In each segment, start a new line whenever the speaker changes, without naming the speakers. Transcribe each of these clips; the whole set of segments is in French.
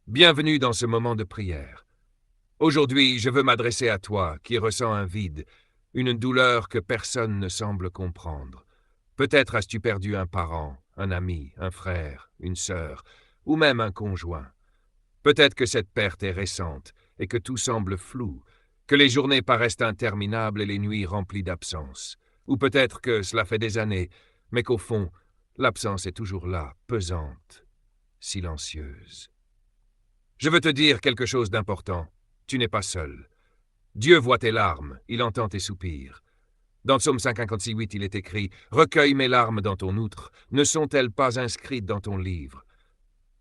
Bienvenue dans ce moment de prière. Aujourd'hui, je veux m'adresser à toi qui ressens un vide, une douleur que personne ne semble comprendre. Peut-être as-tu perdu un parent, un ami, un frère, une sœur, ou même un conjoint. Peut-être que cette perte est récente et que tout semble flou, que les journées paraissent interminables et les nuits remplies d'absence. Ou peut-être que cela fait des années, mais qu'au fond, l'absence est toujours là, pesante, silencieuse. Je veux te dire quelque chose d'important. Tu n'es pas seul. Dieu voit tes larmes, il entend tes soupirs. Dans le psaume 56:8, il est écrit « Recueille mes larmes dans ton outre, ne sont-elles pas inscrites dans ton livre ?»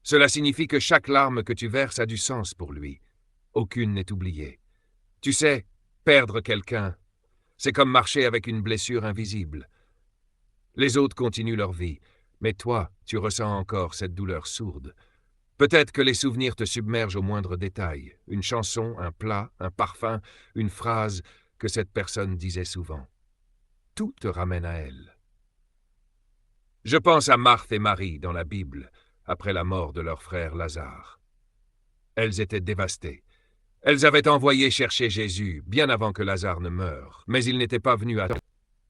Cela signifie que chaque larme que tu verses a du sens pour lui. Aucune n'est oubliée. Tu sais, perdre quelqu'un, c'est comme marcher avec une blessure invisible. Les autres continuent leur vie, mais toi, tu ressens encore cette douleur sourde. Peut-être que les souvenirs te submergent au moindre détail. Une chanson, un plat, un parfum, une phrase que cette personne disait souvent. Tout te ramène à elle. Je pense à Marthe et Marie dans la Bible, après la mort de leur frère Lazare. Elles étaient dévastées. Elles avaient envoyé chercher Jésus bien avant que Lazare ne meure, mais il n'était pas venu à temps.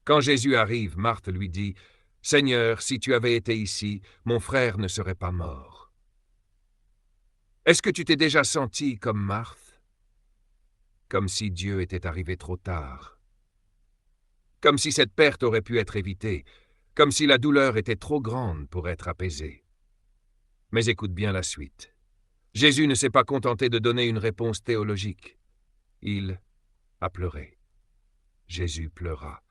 Quand Jésus arrive, Marthe lui dit « Seigneur, si tu avais été ici, mon frère ne serait pas mort. » Est-ce que tu t'es déjà senti comme Marthe? Comme si Dieu était arrivé trop tard. Comme si cette perte aurait pu être évitée. Comme si la douleur était trop grande pour être apaisée. Mais écoute bien la suite. Jésus ne s'est pas contenté de donner une réponse théologique. Il a pleuré. Jésus pleura.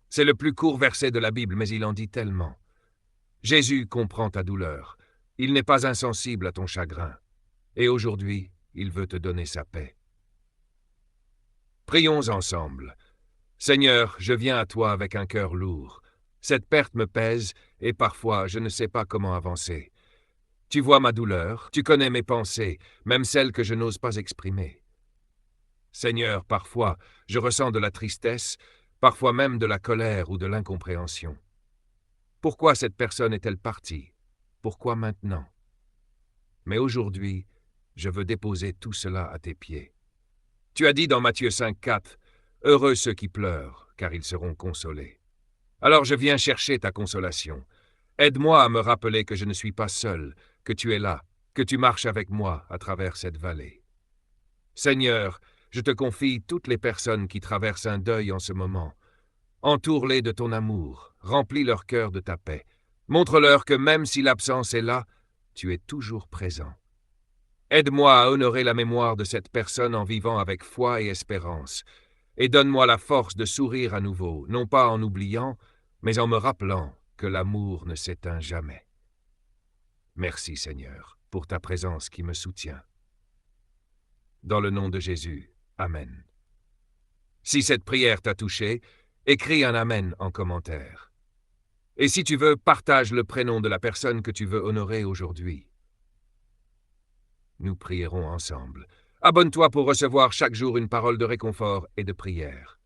C'est le plus court verset de la Bible, mais il en dit tellement. Jésus comprend ta douleur. Il n'est pas insensible à ton chagrin. Et aujourd'hui, il veut te donner sa paix. Prions ensemble. Seigneur, je viens à toi avec un cœur lourd. Cette perte me pèse et parfois je ne sais pas comment avancer. Tu vois ma douleur, tu connais mes pensées, même celles que je n'ose pas exprimer. Seigneur, parfois je ressens de la tristesse, parfois même de la colère ou de l'incompréhension. Pourquoi cette personne est-elle partie? Pourquoi maintenant? Mais aujourd'hui, je veux déposer tout cela à tes pieds. Tu as dit dans Matthieu 5:4, « Heureux ceux qui pleurent, car ils seront consolés. » Alors je viens chercher ta consolation. Aide-moi à me rappeler que je ne suis pas seul, que tu es là, que tu marches avec moi à travers cette vallée. Seigneur, je te confie toutes les personnes qui traversent un deuil en ce moment. Entoure-les de ton amour, remplis leur cœur de ta paix. Montre-leur que même si l'absence est là, tu es toujours présent. Aide-moi à honorer la mémoire de cette personne en vivant avec foi et espérance, et donne-moi la force de sourire à nouveau, non pas en oubliant, mais en me rappelant que l'amour ne s'éteint jamais. Merci Seigneur, pour ta présence qui me soutient. Dans le nom de Jésus, Amen. Si cette prière t'a touché, écris un Amen en commentaire. Et si tu veux, partage le prénom de la personne que tu veux honorer aujourd'hui. Nous prierons ensemble. Abonne-toi pour recevoir chaque jour une parole de réconfort et de prière.